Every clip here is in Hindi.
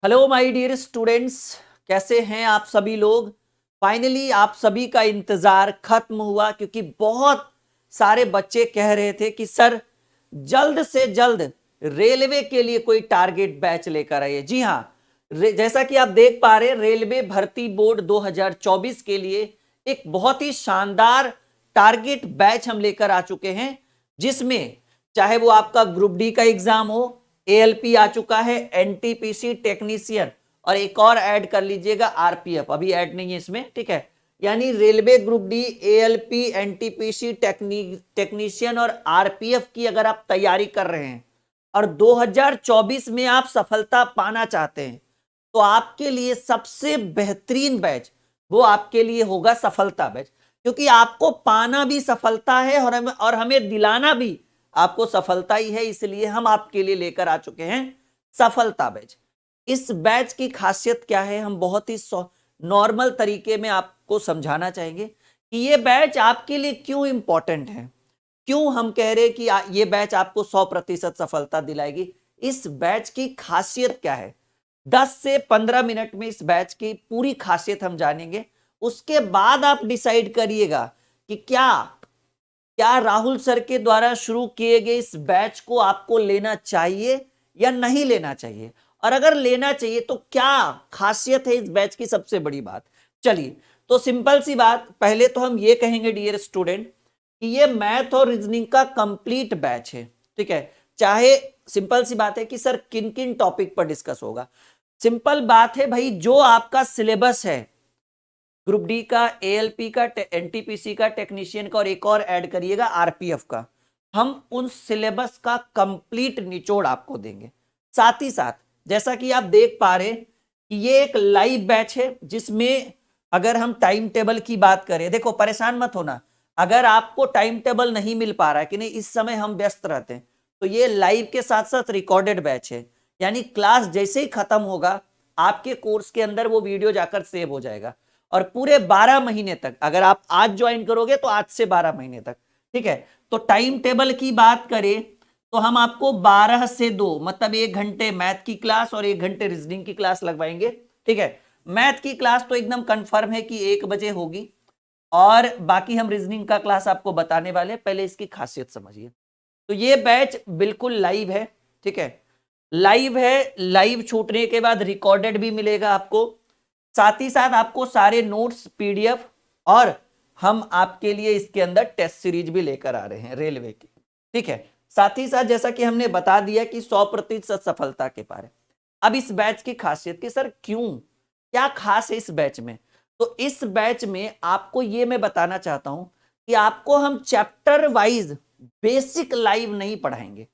हेलो माय डियर स्टूडेंट्स, कैसे हैं आप सभी लोग। फाइनली आप सभी का इंतजार खत्म हुआ क्योंकि बहुत सारे बच्चे कह रहे थे कि सर जल्द से जल्द रेलवे के लिए कोई टारगेट बैच लेकर आइए। जी हाँ, जैसा कि आप देख पा रहे रेलवे भर्ती बोर्ड 2024 के लिए एक बहुत ही शानदार टारगेट बैच हम लेकर आ चुके हैं, जिसमें चाहे वो आपका ग्रुप डी का एग्जाम हो, एएलपी आ चुका है, एनटीपीसी टेक्नीशियन, और एक और ऐड कर लीजिएगा आरपीएफ, अभी ऐड नहीं है इसमें, ठीक है। यानी railway group D, ALP, NTPC technician और आरपीएफ की अगर आप तैयारी कर रहे हैं और 2024 में आप सफलता पाना चाहते हैं तो आपके लिए सबसे बेहतरीन बैच वो आपके लिए होगा सफलता बैच, क्योंकि आपको पाना भी सफलता है और हमें दिलाना भी आपको सफलता ही है। इसलिए हम आपके लिए लेकर आ चुके हैं सफलता बैच। इस बैच की खासियत क्या है, हम बहुत ही नॉर्मल तरीके में आपको समझाना चाहेंगे कि ये बैच आपके लिए क्यों इंपॉर्टेंट है, क्यों हम कह रहे हैं कि ये बैच आपको 100% सफलता दिलाएगी। इस बैच की खासियत क्या है, 10 से 15 मिनट में इस बैच की पूरी खासियत हम जानेंगे। उसके बाद आप डिसाइड करिएगा कि क्या क्या राहुल सर के द्वारा शुरू किए गए इस बैच को आपको लेना चाहिए या नहीं लेना चाहिए, और अगर लेना चाहिए तो क्या खासियत है इस बैच की, सबसे बड़ी बात। चलिए, तो सिंपल सी बात, पहले तो हम ये कहेंगे डियर स्टूडेंट कि ये मैथ और रीजनिंग का कंप्लीट बैच है, ठीक है। चाहे सिंपल सी बात है कि सर किन किन टॉपिक पर डिस्कस होगा। सिंपल बात है भाई, जो आपका सिलेबस है ग्रुप डी का, एएलपी का, एनटीपीसी का, टेक्नीशियन का, और एक और ऐड करिएगा आरपीएफ का, हम उन सिलेबस का कंप्लीट निचोड़ आपको देंगे। साथ ही साथ जैसा कि आप देख पा रहे कि ये एक लाइव बैच है, जिसमें अगर हम टाइम टेबल की बात करें, देखो परेशान मत होना, अगर आपको टाइम टेबल नहीं मिल पा रहा है कि नहीं इस समय हम व्यस्त रहते हैं, तो ये लाइव के साथ साथ रिकॉर्डेड बैच है। यानी क्लास जैसे ही खत्म होगा आपके कोर्स के अंदर वो वीडियो जाकर सेव हो जाएगा, और पूरे 12 महीने तक, अगर आप आज ज्वाइन करोगे तो आज से 12 महीने तक, ठीक है। तो टाइम टेबल की बात करें तो हम आपको 12 से 2 मतलब 1 घंटे मैथ की क्लास और 1 घंटे रीजनिंग की क्लास लगवाएंगे, ठीक है। मैथ की क्लास तो एकदम कंफर्म है कि 1 बजे होगी, और बाकी हम रीजनिंग का क्लास आपको बताने वाले हैं। पहले इसकी खासियत समझिए। तो ये बैच बिल्कुल लाइव है, ठीक है, लाइव है। लाइव छूटने के बाद रिकॉर्डेड भी मिलेगा आपको, साथ ही साथ आपको सारे नोट्स पीडीएफ, और हम आपके लिए इसके अंदर टेस्ट सीरीज भी लेकर आ रहे हैं रेलवे की, ठीक है। साथ ही साथ जैसा कि हमने बता दिया कि 100% सफलता के पारे। अब इस बैच की खासियत कि सर क्यों, क्या खास है इस बैच में, तो इस बैच में आपको ये मैं बताना चाहता हूं कि आपको हम चैप्टर वाइज बेसिक लाइव नहीं पढ़ाएंगे,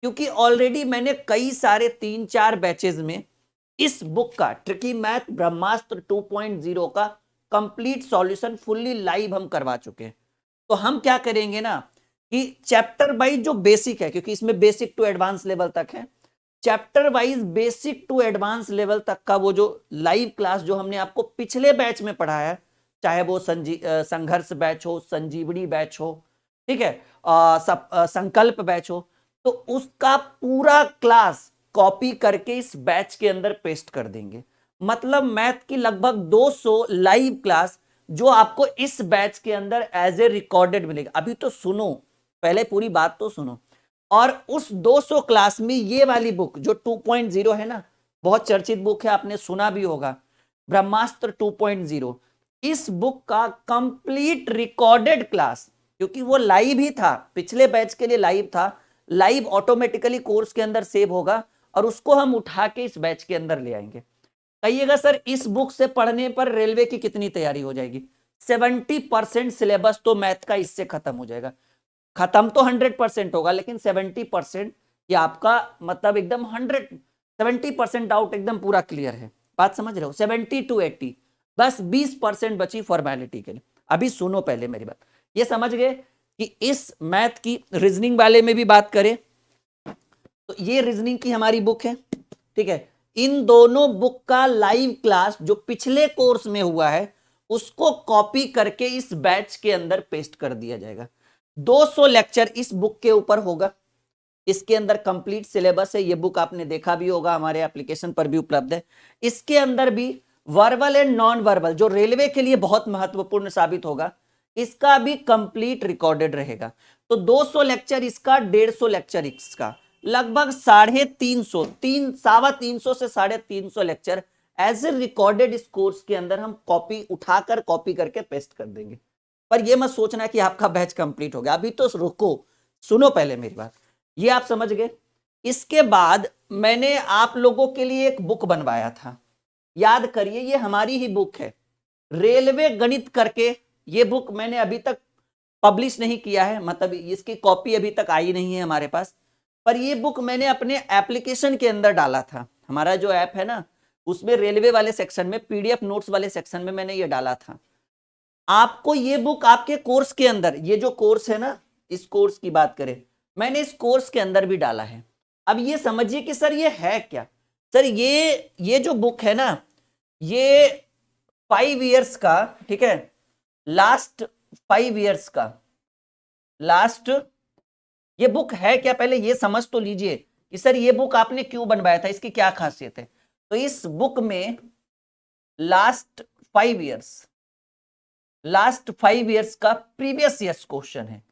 क्योंकि ऑलरेडी मैंने कई सारे 3-4 बैचेस में इस बुक का ट्रिकी मैथ ब्रह्मास्त्र 2.0 का कंप्लीट सॉल्यूशन फुल्ली लाइव हम करवा चुके हैं। तो हम क्या करेंगे ना कि चैप्टर वाइज जो बेसिक है, क्योंकि इसमें बेसिक टू एडवांस लेवल तक है, chapter wise basic to advance level तक का वो जो लाइव क्लास जो हमने आपको पिछले बैच में पढ़ाया, चाहे वो संघर्ष बैच हो, संजीवनी बैच हो, ठीक है, संकल्प बैच हो, तो उसका पूरा क्लास कॉपी करके इस बैच के अंदर पेस्ट कर देंगे। मतलब मैथ की लगभग 200 लाइव क्लास जो आपको इस बैच के अंदर एज ए रिकॉर्डेड मिलेगा। अभी तो सुनो, पहले पूरी बात तो सुनो। और उस 200 क्लास में ये वाली बुक जो 2.0 है ना, बहुत चर्चित बुक है, आपने सुना भी होगा, ब्रह्मास्त्र 2.0, इस बुक का कंप्लीट रिकॉर्डेड क्लास, क्योंकि वो लाइव ही था, पिछले बैच के लिए लाइव था, लाइव ऑटोमेटिकली कोर्स के अंदर सेव होगा और उसको हम उठा के इस बैच के अंदर ले आएंगे। कहिएगा सर इस बुक से पढ़ने पर रेलवे की कितनी तैयारी हो जाएगी। 70% सिलेबस तो मैथ का इससे खत्म हो जाएगा। खत्म तो 100% होगा, लेकिन 70% ये आपका मतलब एकदम 70% डाउट एकदम पूरा क्लियर है। बात समझ रहे हो, 70 to 80, बस 20% बची फॉर्मेलिटी के लिए। अभी सुनो पहले मेरी बात, ये समझ गए कि इस मैथ की रीजनिंग वाले में भी बात करें तो ये रीजनिंग की हमारी बुक है, ठीक है। इन दोनों बुक का लाइव क्लास जो पिछले कोर्स में हुआ है उसको कॉपी करके इस बैच के अंदर पेस्ट कर दिया जाएगा। 200 लेक्चर इस बुक के ऊपर होगा, इसके अंदर कंप्लीट सिलेबस है, ये बुक आपने देखा भी होगा, हमारे एप्लीकेशन पर भी उपलब्ध है। इसके अंदर भी वर्बल एंड नॉन वर्बल, जो रेलवे के लिए बहुत महत्वपूर्ण साबित होगा, इसका भी कंप्लीट रिकॉर्डेड रहेगा। तो 200 लेक्चर इसका, 150 लेक्चर इसका, लगभग 350 से 350 लेक्चर एज ए रिकॉर्डेड इस कोर्स के अंदर हम कॉपी करके पेस्ट कर देंगे। पर ये मत सोचना कि आपका बैच कंप्लीट हो गया, अभी तो रुको, सुनो पहले मेरी बात, ये आप समझ गए। इसके बाद मैंने आप लोगों के लिए एक बुक बनवाया था, याद करिए, ये हमारी ही बुक है, रेलवे गणित करके। ये बुक मैंने अभी तक पब्लिश नहीं किया है, मतलब इसकी कॉपी अभी तक आई नहीं है हमारे पास, पर ये बुक मैंने अपने एप्लीकेशन के अंदर डाला था। हमारा जो ऐप है ना, उसमें रेलवे वाले सेक्शन में, पीडीएफ नोट्स वाले सेक्शन में मैंने ये डाला था। आपको ये बुक आपके कोर्स के अंदर, ये जो कोर्स है ना, इस कोर्स की बात करें, मैंने इस कोर्स के अंदर भी डाला है। अब ये समझिए कि सर ये है क्या। सर ये जो बुक है ना, ये 5 इयर्स का, ठीक है, लास्ट 5 इयर्स का, लास्ट, ये बुक है क्या, पहले ये समझ तो लीजिए कि सर ये बुक आपने क्यों बनवाया था, इसकी क्या खासियत है। तो इस बुक में लास्ट 5 इयर्स का प्रीवियस ईयर्स क्वेश्चन है,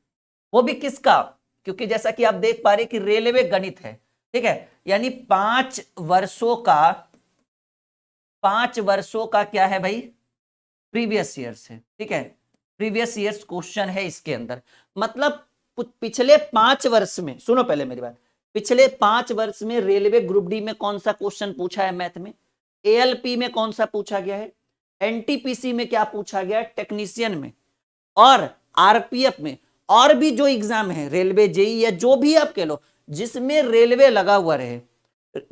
वो भी किसका, क्योंकि जैसा कि आप देख पा रहे कि रेलवे गणित है, ठीक है, यानी 5 वर्षों का क्या है भाई, प्रीवियस ईयर्स है, ठीक है, प्रीवियस ईयर्स क्वेश्चन है इसके अंदर। मतलब पिछले 5 वर्ष में, सुनो पहले मेरी बात, पिछले 5 वर्ष में रेलवे ग्रुप डी में कौन सा क्वेश्चन पूछा है मैथ में, एएलपी में कौन सा पूछा गया है, एनटीपीसी में क्या पूछा गया है, टेक्नीशियन में, और आरपीएफ में, और भी जो एग्जाम है, रेलवे जेई या जो भी आप कह लो, जिसमें रेलवे लगा हुआ रहे,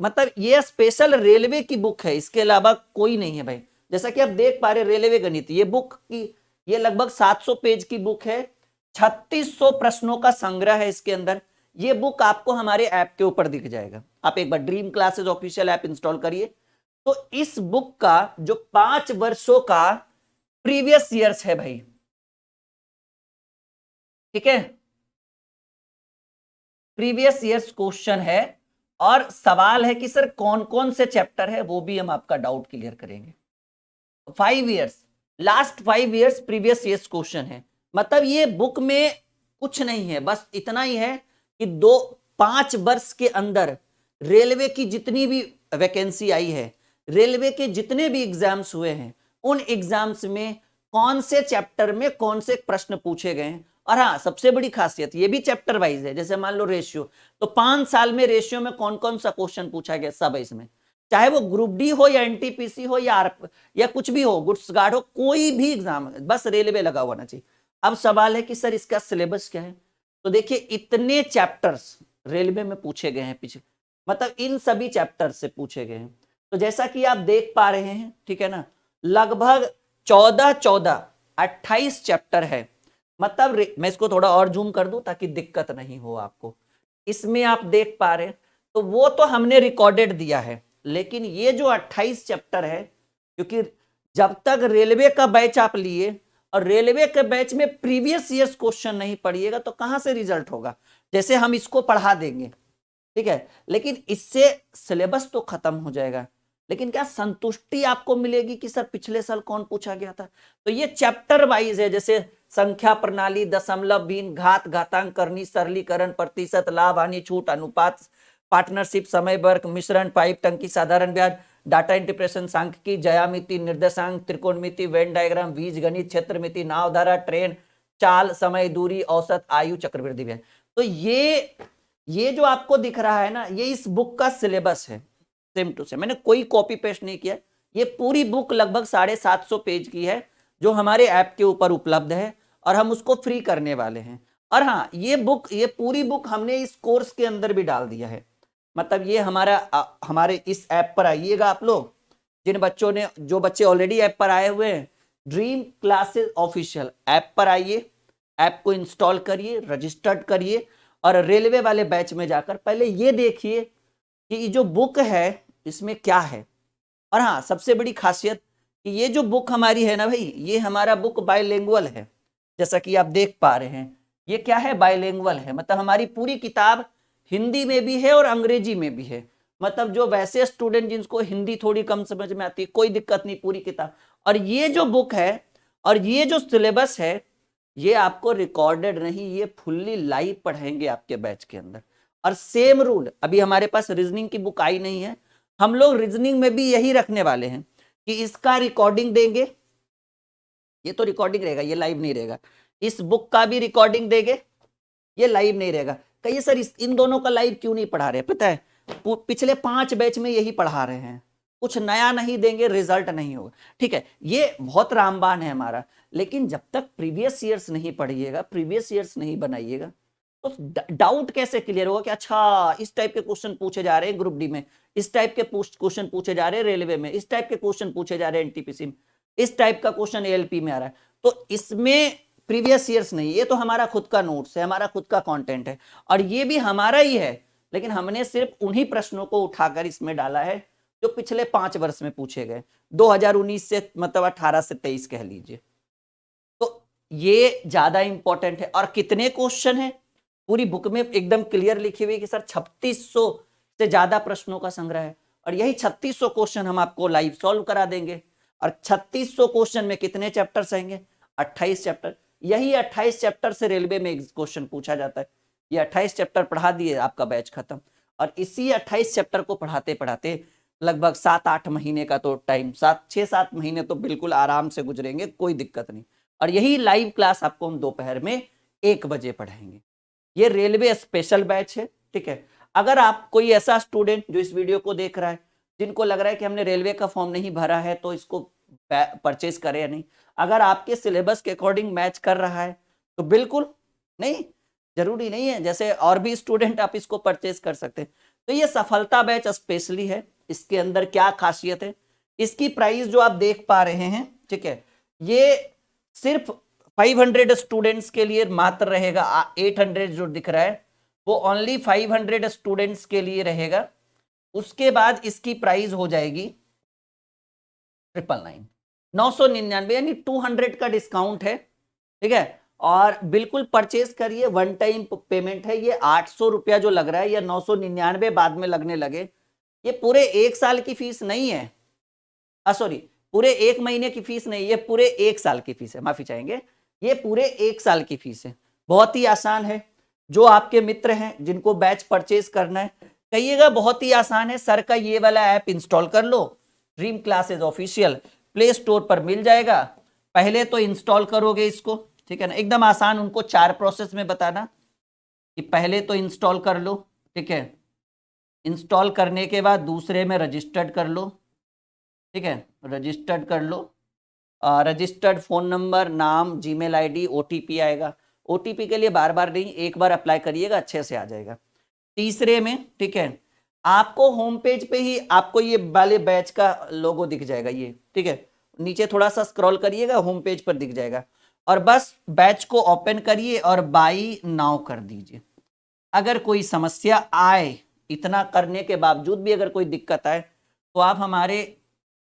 मतलब ये स्पेशल रेलवे की बुक है, इसके अलावा कोई नहीं है भाई। जैसा कि आप देख पा रहे रेलवे गणित, ये बुक की, ये लगभग 700 पेज की बुक है, 3600 प्रश्नों का संग्रह है इसके अंदर। ये बुक आपको हमारे ऐप के ऊपर दिख जाएगा, आप एक बार Dream Classes official app install करिए। तो इस बुक का जो 5 वर्षों का प्रीवियस ईयर्स है भाई, ठीक है, प्रीवियस ईयर्स क्वेश्चन है, और सवाल है कि सर कौन कौन से चैप्टर है, वो भी हम आपका डाउट क्लियर करेंगे। 5 years, last 5 years previous years question है। मतलब ये बुक में कुछ नहीं है, बस इतना ही है कि 5 वर्ष के अंदर रेलवे की जितनी भी वैकेंसी आई है, रेलवे के जितने भी एग्जाम्स हुए हैं, उन एग्जाम्स में कौन से चैप्टर में कौन से प्रश्न पूछे गए हैं। और हाँ, सबसे बड़ी खासियत ये भी चैप्टर वाइज है, जैसे मान लो रेशियो, तो 5 साल में रेशियो में कौन कौन सा क्वेश्चन पूछा गया, सब है इसमें, चाहे वो ग्रुप डी हो या एनटीपीसी हो या कुछ भी हो, गुड्स गार्ड हो, कोई भी एग्जाम, बस रेलवे लगा हुआ ना चाहिए। अब सवाल है कि सर इसका सिलेबस क्या है, तो देखिए इतने चैप्टर्स रेलवे में पूछे गए हैं पिछले, मतलब इन सभी चैप्टर से पूछे गए हैं। तो जैसा कि आप देख पा रहे हैं, ठीक है ना, लगभग 28 चैप्टर है। मतलब मैं इसको थोड़ा और जूम कर दूं ताकि दिक्कत नहीं हो आपको, इसमें आप देख पा रहे हैं, तो वो तो हमने रिकॉर्डेड दिया है, लेकिन ये जो 28 चैप्टर है, क्योंकि जब तक रेलवे का बैच आप लिए और रेलवे के बैच में प्रीवियस ईयर्स क्वेश्चन नहीं पढ़िएगा तो कहां से रिजल्ट होगा। जैसे हम इसको पढ़ा देंगे, ठीक है, लेकिन इससे सिलेबस तो खत्म हो जाएगा, लेकिन क्या संतुष्टि आपको मिलेगी कि सर पिछले साल कौन पूछा गया था। तो ये चैप्टर वाइज है, जैसे संख्या प्रणाली, दशमलव, भिन्न, घात, घातांक, करनी, सरलीकरण, प्रतिशत, लाभ, हानि, छूट, अनुपात, पार्टनरशिप, समय वर्ग, मिश्रण, पाइप, टंकी, साधारण ब्याज, डाटा इंटरप्रेशन, सांख्यिकी, ज्यामिति, निर्देशांक, त्रिकोणमिति, वेन डायग्राम, बीज गणित, क्षेत्रमिति, नाव धारा, ट्रेन, चाल, समय, दूरी, औसत, आयु, चक्रवृद्धि ब्याज। तो ये जो आपको दिख रहा है ना, ये इस बुक का सिलेबस है, सेम टू सेम, मैंने कोई कॉपी पेस्ट नहीं किया। ये पूरी बुक लगभग 750 पेज की है, जो हमारे ऐप के ऊपर उपलब्ध है, और हम उसको फ्री करने वाले हैं। और हाँ, ये पूरी बुक हमने इस कोर्स के अंदर भी डाल दिया है। मतलब ये हमारे इस ऐप पर आइएगा आप लोग, जो बच्चे ऑलरेडी ऐप पर आए हुए हैं, ड्रीम क्लासेस ऑफिशियल ऐप पर आइए, ऐप को इंस्टॉल करिए, रजिस्टर्ड करिए, और रेलवे वाले बैच में जाकर पहले ये देखिए कि ये जो बुक है इसमें क्या है। और हाँ, सबसे बड़ी खासियत कि ये जो बुक हमारी है ना भाई, ये हमारा बुक बाइलिंगुअल है, जैसा कि आप देख पा रहे हैं, ये क्या है, बाइलिंगुअल है। मतलब हमारी पूरी किताब हिंदी में भी है और अंग्रेजी में भी है। मतलब जो वैसे स्टूडेंट जिनको हिंदी थोड़ी कम समझ में आती है, कोई दिक्कत नहीं, पूरी किताब। और ये जो बुक है और ये जो सिलेबस है, ये आपको रिकॉर्डेड नहीं, ये फुल्ली लाइव पढ़ाएंगे आपके बैच के अंदर। और सेम रूल, अभी हमारे पास रीजनिंग की बुक आई नहीं है, हम लोग रीजनिंग में भी यही रखने वाले हैं कि इसका रिकॉर्डिंग देंगे, ये तो रिकॉर्डिंग रहेगा, ये लाइव नहीं रहेगा। इस बुक का भी रिकॉर्डिंग देंगे, ये लाइव नहीं रहेगा। कहिए सर इन दोनों का लाइव क्यों नहीं पढ़ा रहे? पता है, पिछले 5 बैच में यही पढ़ा रहे हैं, कुछ नया नहीं देंगे, रिजल्ट नहीं होगा। ठीक है, ये बहुत रामबाण है हमारा, लेकिन जब तक प्रीवियस ईयर्स नहीं पढ़िएगा, प्रीवियस ईयर्स नहीं बनाइएगा, तो डाउट कैसे क्लियर होगा कि अच्छा इस टाइप के क्वेश्चन पूछे जा रहे हैं ग्रुप डी में, इस टाइप के क्वेश्चन पूछे जा रहे हैं रेलवे में, इस टाइप के क्वेश्चन पूछे जा रहे हैं एनटीपीसी में, इस टाइप का क्वेश्चन एएलपी में आ रहा है। तो इसमें प्रीवियस ईयर्स नहीं, ये तो हमारा खुद का नोट्स है, हमारा खुद का कंटेंट है, और ये भी हमारा ही है, लेकिन हमने सिर्फ उन्हीं प्रश्नों को उठाकर इसमें डाला है जो पिछले 5 वर्ष में पूछे गए, 2019 से मतलब 18 से 23 कह लीजिए। तो ये ज्यादा इंपॉर्टेंट है। और कितने क्वेश्चन है, पूरी बुक में एकदम क्लियर लिखी हुई कि सर 3600 से ज्यादा प्रश्नों का संग्रह है, और यही 3600 क्वेश्चन हम आपको लाइव सॉल्व करा देंगे। और 3600 क्वेश्चन में कितने चैप्टर्स आएंगे? 28 चैप्टर। यही 28 चैप्टर से रेलवे में क्वेश्चन पूछा जाता है। ये 28 चैप्टर पढ़ा दिए, आपका बैच खत्म। और इसी 28 चैप्टर को पढ़ाते पढ़ाते लगभग 7-8 महीने का तो टाइम, 6-7 महीने तो बिल्कुल आराम से गुजरेंगे, कोई दिक्कत नहीं। और यही लाइव क्लास आपको हम दोपहर में 1 बजे पढ़ाएंगे। ये रेलवे स्पेशल बैच है, ठीक है। अगर आप कोई ऐसा स्टूडेंट जो इस वीडियो को देख रहा है, जिनको लग रहा है कि हमने रेलवे का फॉर्म नहीं भरा है तो इसको परचेज करें या नहीं, अगर आपके सिलेबस के अकॉर्डिंग मैच कर रहा है तो बिल्कुल नहीं, जरूरी नहीं है, जैसे और भी स्टूडेंट आप इसको परचेज कर सकते हैं। तो ये सफलता बैच स्पेशली है। इसके अंदर क्या खासियत है, इसकी प्राइस जो आप देख पा रहे हैं, ठीक है, ये सिर्फ 500 स्टूडेंट्स के लिए मात्र रहेगा। 800 जो दिख रहा है वो ओनली 500 स्टूडेंट्स के लिए रहेगा। उसके बाद इसकी प्राइस हो जाएगी 999, 999, यानी 200 का डिस्काउंट है, ठीक है। और बिल्कुल परचेज करिए, वन टाइम पेमेंट है। ये 800 रुपया जो लग रहा है या 999 बाद में लगने लगे, ये पूरे 1 साल की फीस नहीं है, सॉरी पूरे 1 महीने की फीस नहीं, ये पूरे 1 साल की फीस है, माफी चाहेंगे, ये पूरे 1 साल की फीस है। बहुत ही आसान है। जो आपके मित्र हैं जिनको बैच परचेज करना है, कहिएगा बहुत ही आसान है सर, का ये वाला ऐप इंस्टॉल कर लो, Dream Classes official, play store पर मिल जाएगा। पहले तो इंस्टॉल करोगे इसको, ठीक है ना, एकदम आसान, उनको 4 प्रोसेस में बताना कि पहले तो इंस्टॉल कर लो, ठीक है। इंस्टॉल करने के बाद दूसरे में रजिस्टर्ड कर लो, ठीक है, रजिस्टर्ड कर लो। रजिस्टर्ड फोन नंबर, नाम, जीमेल आईडी, ओटीपी आएगा। ओटीपी के लिए बार बार नहीं, एक बार अप्लाई करिएगा, अच्छे से आ जाएगा। तीसरे में, ठीक है, आपको होम पेज पे ही आपको ये वाले बैच का लोगो दिख जाएगा, ये, ठीक है, नीचे थोड़ा सा स्क्रॉल करिएगा, होम पेज पर दिख जाएगा। और बस बैच को ओपन करिए और बाई नाउ कर दीजिए। अगर कोई समस्या आए, इतना करने के बावजूद भी अगर कोई दिक्कत आए, तो आप हमारे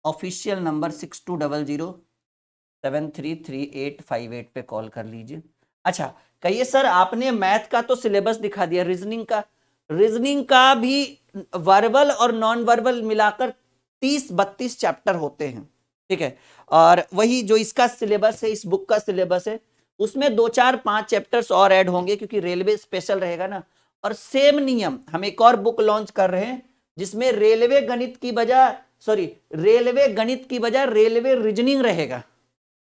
ऑफिशियल नंबर 6200733858 पे कॉल कर लीजिए। अच्छा, कहिए सर आपने मैथ का तो सिलेबस दिखा दिया, रीजनिंग का भी वर्बल और नॉन वर्बल मिलाकर 30-32 चैप्टर होते हैं, ठीक है। और वही जो इसका सिलेबस है, इस बुक का सिलेबस है, उसमें 2-4-5 चैप्टर्स और ऐड होंगे, क्योंकि रेलवे स्पेशल रहेगा ना। और सेम नियम, हम एक और बुक लॉन्च कर रहे हैं जिसमें रेलवे गणित की बजाय रेलवे रीजनिंग रहेगा,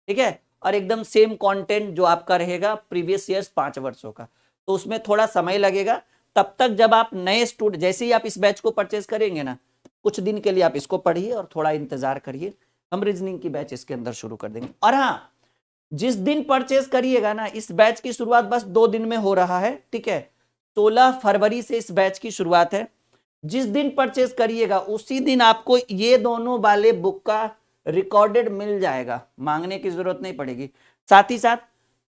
ठीक है। और एकदम सेम कंटेंट जो आपका रहेगा प्रीवियस ईयर्स 5 वर्षों का, तो उसमें थोड़ा समय लगेगा। तब तक जब आप नए स्टूडेंट, जैसे ही आप इस बैच को परचेज करेंगे ना, कुछ दिन के लिए आप इसको पढ़िए और थोड़ा इंतजार करिए, हम रीजनिंग की बैच इसके अंदर शुरू कर देंगे। और हाँ, जिस दिन परचेज करिएगा ना, इस बैच की शुरुआत बस 2 दिन में हो रहा है, ठीक है। 16 फरवरी से इस बैच की शुरुआत है। जिस दिन परचेज करिएगा उसी दिन आपको ये दोनों वाले बुक का रिकॉर्डेड मिल जाएगा, मांगने की जरूरत नहीं पड़ेगी। साथ ही साथ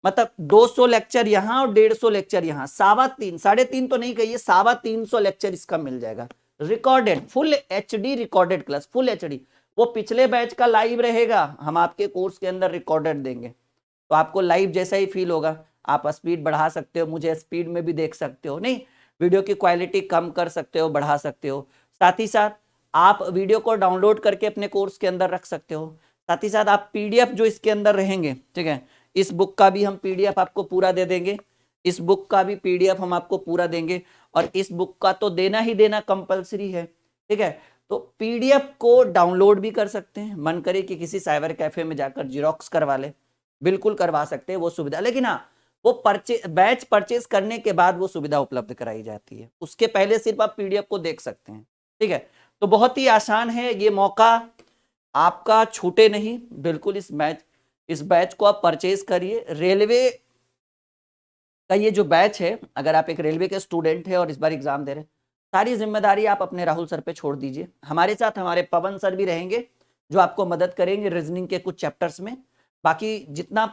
मतलब 200 लेक्चर यहाँ और 150 लेक्चर यहाँ, 3.5 तो नहीं कहिए, 350 लेक्चर इसका मिल जाएगा recorded, full HD recorded class, full HD. वो पिछले बैच का लाइव रहेगा, हम आपके कोर्स के अंदर रिकॉर्डेड देंगे, तो आपको लाइव जैसा ही फील होगा। आप स्पीड बढ़ा सकते हो, मुझे स्पीड में भी देख सकते हो, नहीं वीडियो की क्वालिटी कम कर सकते हो, बढ़ा सकते हो। साथ ही साथ आप वीडियो को डाउनलोड करके अपने कोर्स के अंदर रख सकते हो। साथ ही साथ आप पीडीएफ जो इसके अंदर रहेंगे, ठीक है, इस बुक का भी हम पीडीएफ आपको पूरा दे देंगे, इस बुक का भी पीडीएफ हम आपको पूरा देंगे, और इस बुक का तो देना ही देना कंपलसरी है, ठीक है। तो पीडीएफ को डाउनलोड भी कर सकते हैं, मन करे कि किसी साइबर कैफे में जाकर जिरोक्स करवा ले, बिल्कुल करवा सकते हैं वो सुविधा, लेकिन हाँ वो बैच परचेज करने के बाद वो सुविधा उपलब्ध कराई जाती है, उसके पहले सिर्फ आप पीडीएफ को देख सकते हैं, ठीक है। तो बहुत ही आसान है, ये मौका आपका छूटे नहीं, बिल्कुल इस बैच को आप परचेज करिए। रेलवे का ये जो बैच है, अगर आप एक रेलवे के स्टूडेंट है और इस बार एग्जाम दे रहे हैं, सारी जिम्मेदारी आप अपने राहुल सर पे छोड़ दीजिए। हमारे साथ हमारे पवन सर भी रहेंगे जो आपको मदद करेंगे रीजनिंग के कुछ चैप्टर्स में। बाकी जितना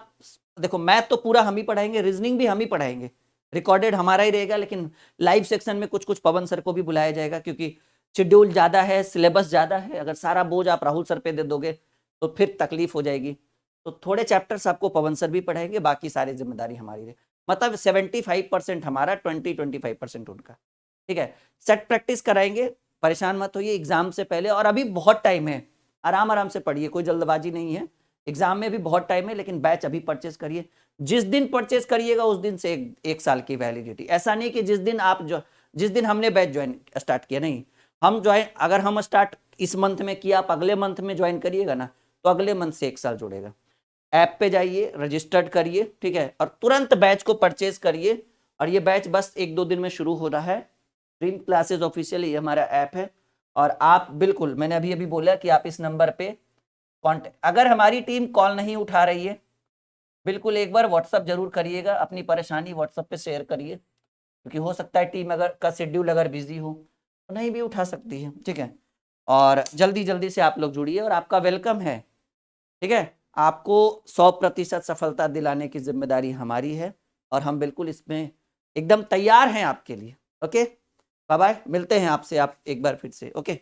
देखो, मैथ तो पूरा हम ही पढ़ाएंगे, रीजनिंग भी हम ही पढ़ाएंगे, रिकॉर्डेड हमारा ही रहेगा, लेकिन लाइव सेक्शन में कुछ कुछ पवन सर को भी बुलाया जाएगा, क्योंकि शेड्यूल ज्यादा है, सिलेबस ज्यादा है। अगर सारा बोझ आप राहुल सर पे दे दोगे तो फिर तकलीफ हो जाएगी। तो थोड़े चैप्टर्स आपको पवन सर भी पढ़ाएंगे, बाकी सारी जिम्मेदारी हमारी है। मतलब 75% हमारा, 25% उनका, ठीक है। सेट प्रैक्टिस कराएंगे, परेशान मत होइए एग्जाम से पहले, और अभी बहुत टाइम है, आराम आराम से पढ़िए, कोई जल्दबाजी नहीं है, एग्जाम में भी बहुत टाइम है, लेकिन बैच अभी परचेज करिए। जिस दिन परचेज करिएगा उस दिन से एक साल की वैलिडिटी। ऐसा नहीं कि जिस दिन हमने बैच ज्वाइन स्टार्ट किया, नहीं, अगर हम स्टार्ट इस मंथ में किया, आप अगले मंथ में ज्वाइन करिएगा ना, तो अगले मंथ से 1 साल जुड़ेगा। ऐप पे जाइए, रजिस्टर्ड करिए, ठीक है, और तुरंत बैच को परचेज करिए। और ये बैच बस 1-2 दिन में शुरू हो रहा है। ड्रीम क्लासेस ऑफिशियल ये हमारा ऐप है, और आप बिल्कुल, मैंने अभी अभी बोला कि आप इस नंबर पे कॉन्टेक्ट, अगर हमारी टीम कॉल नहीं उठा रही है, बिल्कुल एक बार व्हाट्सअप जरूर करिएगा, अपनी परेशानी व्हाट्सअप पे शेयर करिए, क्योंकि हो सकता है टीम अगर का शेड्यूल अगर बिजी हो तो नहीं भी उठा सकती है, ठीक है। और जल्दी जल्दी से आप लोग जुड़िए, और आपका वेलकम है, ठीक है। आपको 100% सफलता दिलाने की जिम्मेदारी हमारी है, और हम बिल्कुल इसमें एकदम तैयार हैं आपके लिए। ओके, बाय बाय, मिलते हैं आपसे आप एक बार फिर से। ओके।